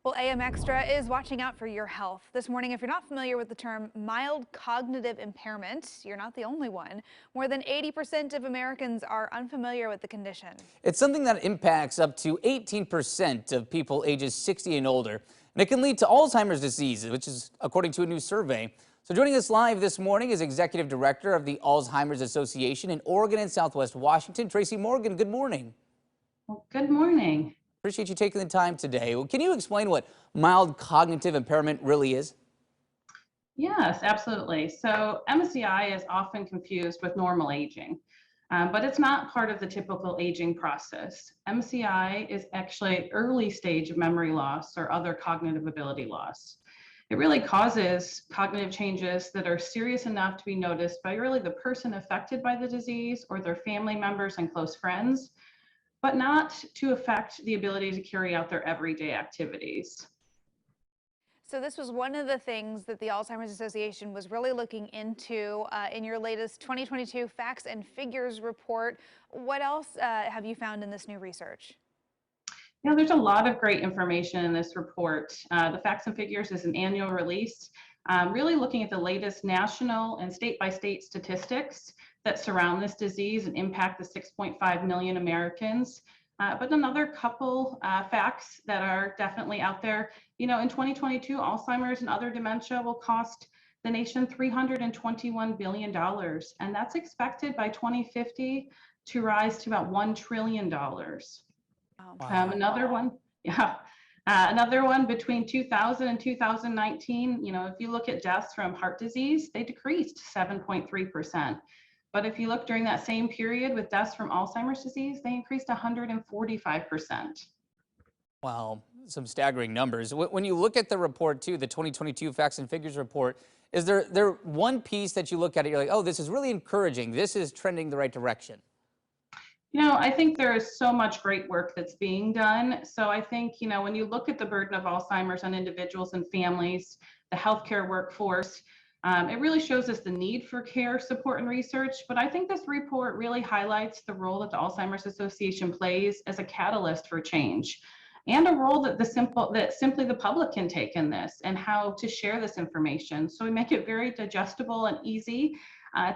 Well, AM Extra is watching out for your health. This morning, if you're not familiar with the term mild cognitive impairment, you're not the only one. More than 80% of Americans are unfamiliar with the condition. It's something that impacts up to 18% of people ages 60 and older, and it can lead to Alzheimer's disease, which is according to a new survey. So joining us live this morning is Executive Director of the Alzheimer's Association in Oregon and Southwest Washington, Tracy Morgan. Good morning. Well, good morning. Appreciate you taking the time today. Well, can you explain what mild cognitive impairment really is? Yes, absolutely. So MSCI is often confused with normal aging, but it's not part of the typical aging process. MSCI is actually early stage of memory loss or other cognitive ability loss. It really causes cognitive changes that are serious enough to be noticed by really the person affected by the disease or their family members and close friends, but not to affect the ability to carry out their everyday activities. So this was one of the things that the Alzheimer's Association was really looking into in your latest 2022 Facts and Figures report. What else have you found in this new research? There's a lot of great information in this report. The Facts and Figures is an annual release, really looking at the latest national and state-by-state statistics that surround this disease and impact the 6.5 million Americans. But another couple facts that are definitely out there, in 2022, Alzheimer's and other dementia will cost the nation $321 billion, and that's expected by 2050 to rise to about $1 trillion. Wow. Another one, yeah. Another one between 2000 and 2019, if you look at deaths from heart disease, they decreased 7.3%. But if you look during that same period with deaths from Alzheimer's disease, they increased 145%. Wow, some staggering numbers. When you look at the report too, the 2022 Facts and Figures report, is there one piece that you look at it, you're like, oh, this is really encouraging. This is trending the right direction? I think there is so much great work that's being done. So I think, when you look at the burden of Alzheimer's on individuals and families, the healthcare workforce, it really shows us the need for care, support, and research. But I think this report really highlights the role that the Alzheimer's Association plays as a catalyst for change, and a role that simply the public can take in this, and how to share this information. So we make it very digestible and easy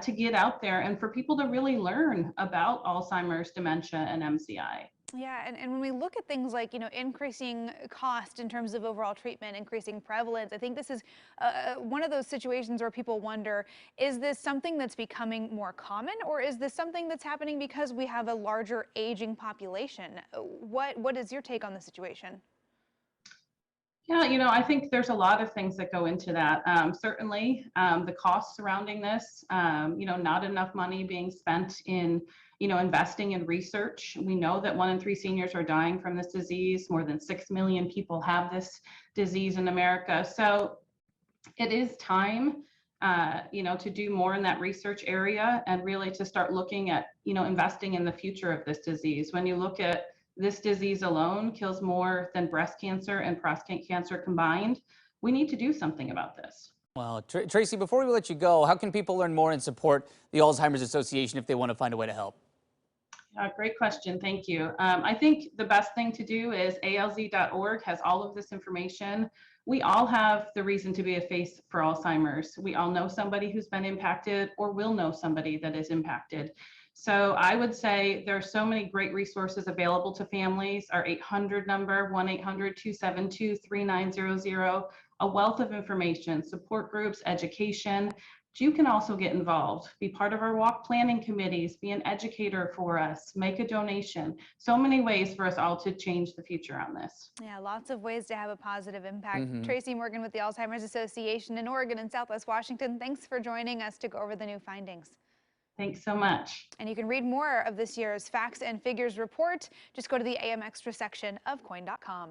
to get out there and for people to really learn about Alzheimer's, dementia, and MCI. Yeah, and when we look at things like, increasing cost in terms of overall treatment, increasing prevalence, I think this is one of those situations where people wonder, is this something that's becoming more common, or is this something that's happening because we have a larger aging population? What is your take on the situation? Yeah, I think there's a lot of things that go into that. Certainly, the costs surrounding this, not enough money being spent in, investing in research. We know that 1 in 3 seniors are dying from this disease. More than 6 million people have this disease in America. So it is time, to do more in that research area and really to start looking at, investing in the future of this disease. When you look at this disease alone kills more than breast cancer and prostate cancer combined. We need to do something about this. Well, Tracy, before we let you go, how can people learn more and support the Alzheimer's Association if they want to find a way to help? Great question. Thank you. I think the best thing to do is alz.org has all of this information. We all have the reason to be a face for Alzheimer's. We all know somebody who's been impacted or will know somebody that is impacted. So I would say there are so many great resources available to families. Our 800 number, 1-800-272-3900, a wealth of information, support groups, education. You can also get involved, be part of our walk planning committees, be an educator for us, make a donation. So many ways for us all to change the future on this. Yeah, lots of ways to have a positive impact. Tracy Morgan with the Alzheimer's Association in Oregon and Southwest Washington, thanks for joining us to go over the new findings. Thanks so much. And you can read more of this year's Facts and Figures report. Just go to the AM Extra section of KOIN.com.